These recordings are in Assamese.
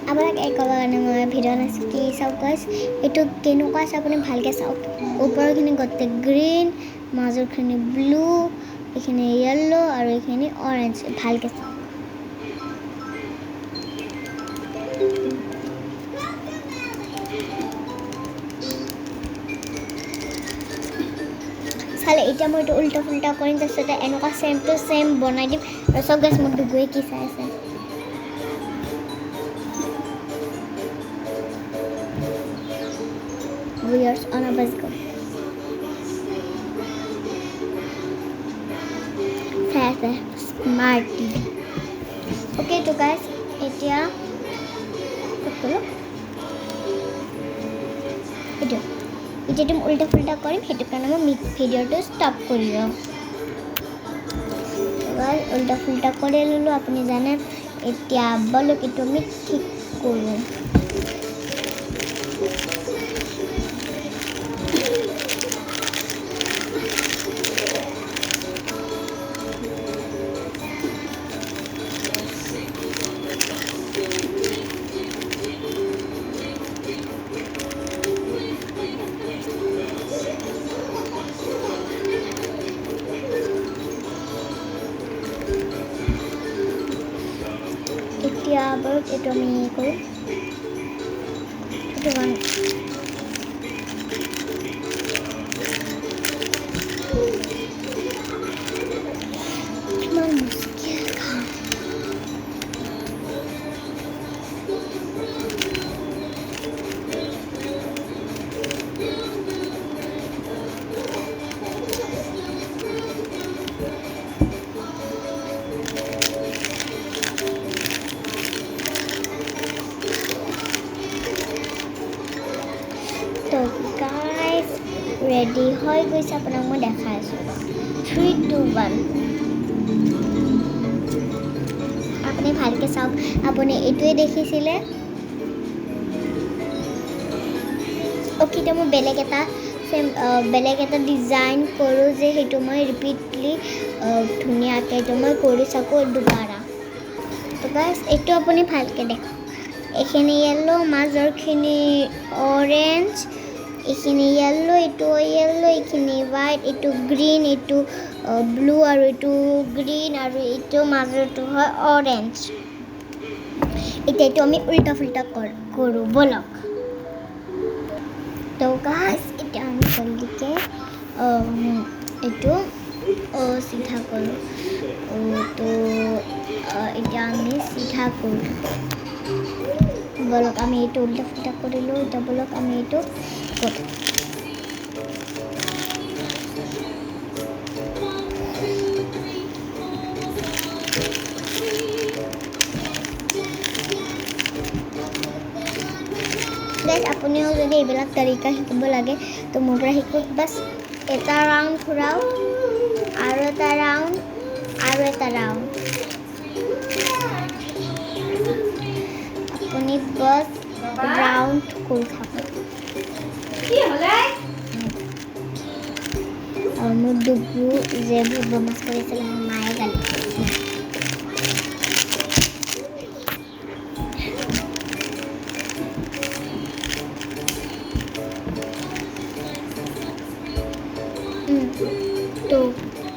আপোনাক এই ক'ব কাৰণে মই ভিডিঅ' নাছিল কি চাওক গাইছ এইটো কেনেকুৱা আছে আপুনি ভালকৈ চাওক ওপৰৰখিনি গোটেই গ্ৰীণ মাজৰখিনি ব্লু এইখিনি য়েল্ল' আৰু এইখিনি অৰেঞ্জ ভালকৈ চাওক চালে এতিয়া মই এইটো উল্টা ফুল্টা কৰিম তাৰপিছতে এনেকুৱা ছেম টু ছেম বনাই দিম আৰু চব গাইছ মোৰ ডুগুৱে কি চাই আছে viewers on a bus go smart TV okay to guys এতিয়া তুমি উল্টা ফুল্টা কৰিম সেইটো কাৰণে মই ভিডিঅ'টো ষ্টপ কৰি দিওঁ উল্টা ফুল্টা কৰি ল'লোঁ আপুনি জানে এতিয়া বলক এইটো আমি ঠিক কৰোঁ এতিয়া বলক এইটো আমি কৰোঁ এইটো গান কিমান মুস্কিল কাম তো গাইজ ৰেডি হৈ গৈছে আপোনাক মই দেখাই আছোঁ 3 2 1 আপুনি ভালকৈ চাওক আপুনি এইটোৱে দেখিছিলে অ'কে এতিয়া মই বেলেগ এটা ডিজাইন কৰোঁ যে সেইটো মই ৰিপিটলি ধুনীয়াকৈ এইটো মই কৰি চাকোঁ দুবাৰা তো গাইজ এইটো আপুনি ভালকৈ দেখক এইখিনি য়েল্ল' মাজৰখিনি অৰেঞ্জ এইখিনি য়েল্ল' এইটো য়েল্ল' এইখিনি হোৱাইট এইটো গ্ৰীণ এইটো ব্লু আৰু এইটো গ্ৰীণ আৰু এইটো মাজৰটো হয় অৰেঞ্জ এতিয়া এইটো আমি উল্টা ফুল্টা কৰোঁ বলক তো গাইজ এতিয়া আমি জলদিকৈ এইটো চিধা কৰোঁ তো এতিয়া আমি চিধা কৰোঁ বলক আমি এইটো উল্টা ফুল্টা কৰিলোঁ এতিয়া বলক আমি এইটো কৰোঁ গাইজ আপুনিও যদি এইবিলাক তৰিকা শিকিব লাগে তো মোৰ পৰা শিকক বাছ এটা ৰাউণ্ড ঘূৰাওক আৰু এটা ৰাউণ্ড আৰু এটা ৰাউণ্ড আপুনি বাছ ৰাউণ্ড কৰি থাকক আৰু মোৰ ডুগু যে বদমাছ কৰিছিলে মোৰ মায়ে গালি তো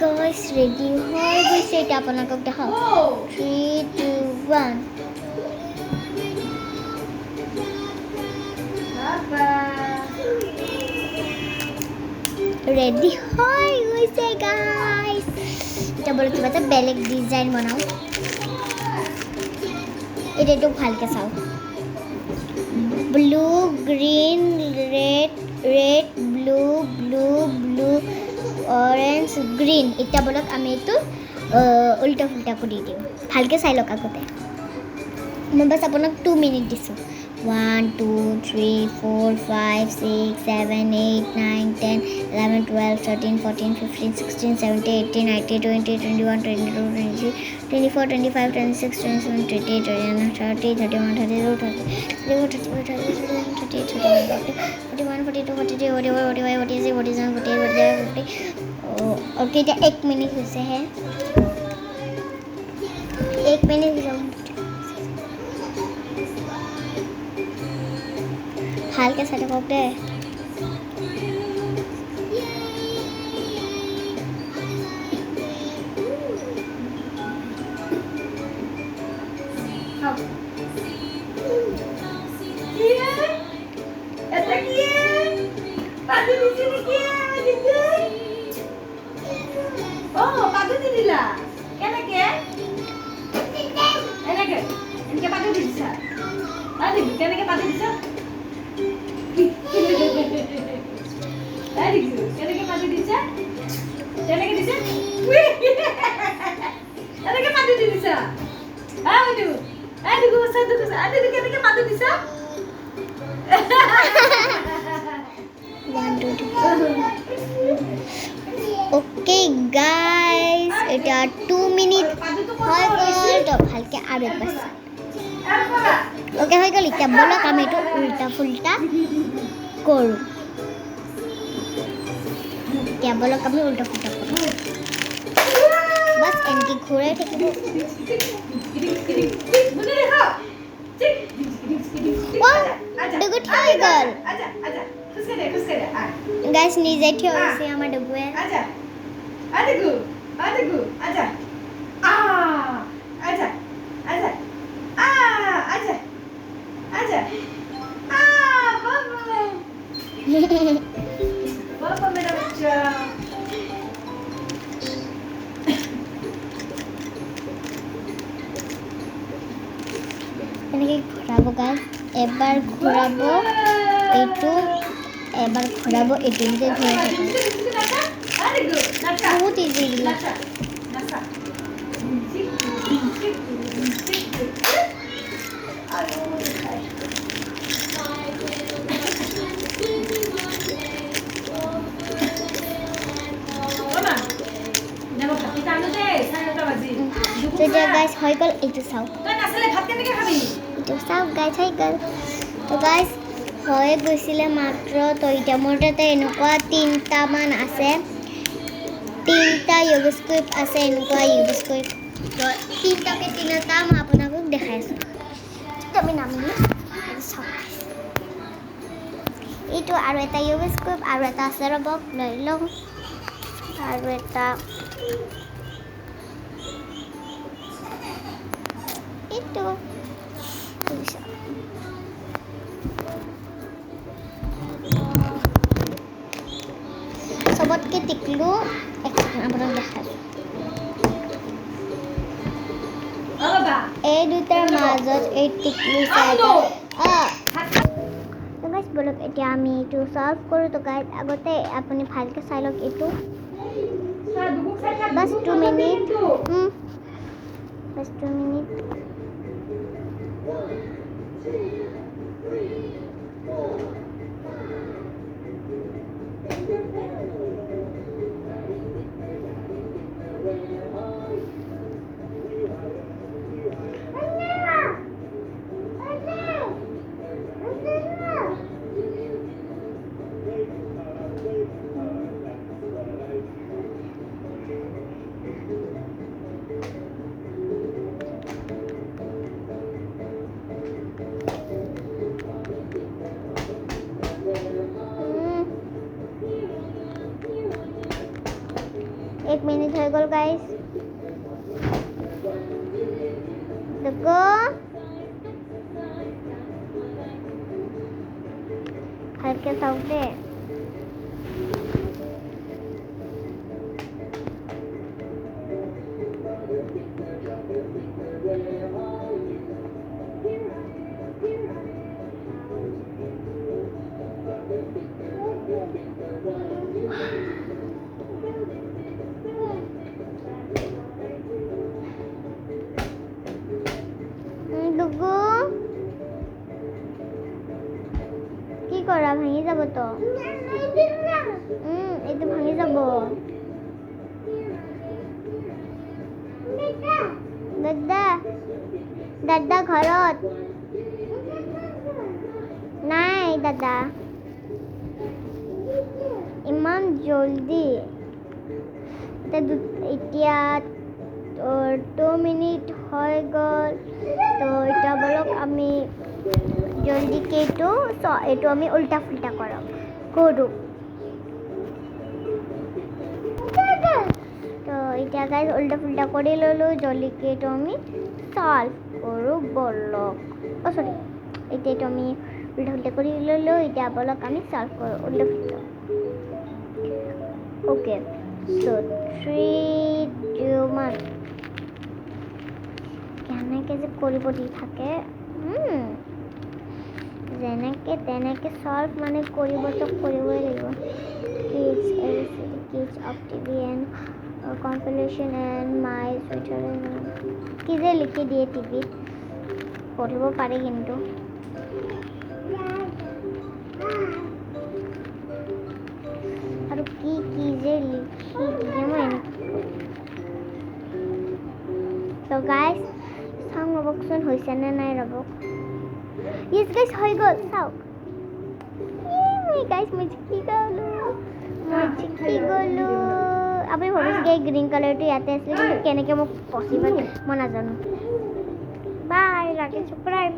গাইজ ৰেডি হৈ গৈছে এতিয়া আপোনালোকক দেখাওঁ 3 2 1 ৰেডি হৈ গৈছে গাইজ এতিয়া বলক কিবা এটা বেলেগ ডিজাইন বনাওঁ এইটো ভালকৈ চাওক blue green red blue blue blue orange green এতিয়া বলক আমি এইটো উল্টা ফুল্টা কৰি দিওঁ ভালকৈ চাই লওক আগতে মই বাছ আপোনাক 2 মিনিট দিছোঁ 1 2 3 4 5 6 7 8 9 10 11 12 13 14 15 16 17 18 19 20 21 22 23 24 25 26 27 28 29 30 31 32 33 34 35 41 42 43 44 45 46 47 48 49 50 ओके এতিয়া 1 मिनिट হৈছে হে 1 মিনিট যাও ভালকে চাই থাকক দে ওকে গাইস এটা 2 মিনিট হয়ে গেল তো ভালকে আর একবার ওকে হয়ে গেল এটা বলক আমি একটু উল্টা ফুলটা করু এটা বলক আমি উল্টা ফুলটা করু বাস এনকি ঘুরে থাকিব ডুগু ঠিক গেল গাইস নিজে ঠিক হইছে আমার ডুগুয়ে Adigu, aja. Aja. Baba मेरा बच्चा. এনেকে ঘোরাবো গাইস এবার ঘোরাবো এইটু এবার ঘোরাবো এইটু যে ঘুরে থাকো বহুত ইজি তো যে গাইস হয়ে গেল এইটু চাও এইটু চাও গাইস হয়ে গেল তো গাইস হয়ে গৈছিলে মাত্র তো এটা মোৰ তাতে এনেকুৱা 3টা মান আছে 3টা ইউজ স্ক্ৰিপ্ট আছে এনেকুৱা ইউজ স্ক্ৰিপ্ট তো 3টাকে 3টা মই আপোনালোকক দেখাই আছো তুমি নামিলে এইটো আৰু এটা ইউজ স্ক্ৰিপ্ট আৰু এটা আছে ৰবক লৈ লওঁ আৰু এটা itu bisa sobat ketik lu apa দেখা এই দুটাৰ মাজত এই টিকলি চাইটো তো গাইস বলক এতিয়া আমি এইটো সলভ কৰো তো গাইস আগতে আপুনি ভালকে চাই লওক এইটো বাস 2 মিনিট বাস 2 মিনিট एक मिनट हो गल गाइस देखो हल्के साउंड है কি কৰা ভাঙি যাব তো এইটো ভাঙি যাব দাদা দাদা ঘৰত নাই দাদা ইমান জলদি এতিয়া 2 মিনিট হৈ গ'ল তো এটা বলক আমি জলদিকে এইটো আমি উল্টা ফুল্টা কৰো তো এতিয়া গাইজ উল্টা ফুল্টা কৰি ল'লো জলদিকে এইটো আমি সলভ কৰো বলক সৰি এতিয়া এইটো আমি উল্টা ফুল্টা কৰি ল'লো এতিয়া বলক আমি সলভ কৰো উল্টা ফুল্টা ওকে সো 3 2 1 কেনেকৈ যে কৰিব দি থাকে যেনেকৈ তেনেকৈ সলভ মানে কৰিবতো কৰিবই লাগিব kids of TV and compilation and my Twitter কি যে লিখি দিয়ে টিভিত পঢ়িব পাৰে কিন্তু আৰু কি কি যে লিখি দিয়ে মই তো গাইজ চাওঁ ৰ'বকচোন হৈছে নে নাই ৰ'বক ইয়েছ গাইজ হৈ গ'ল চাওক গাইজ মই জিকি গ'লো আপুনি ভাবিছে গ্ৰীণ কালাৰটো ইয়াতে আছিলে কিন্তু কেনেকৈ মোক পচিবল মই নাজানো বাই লাগে ছাবস্ক্ৰাইব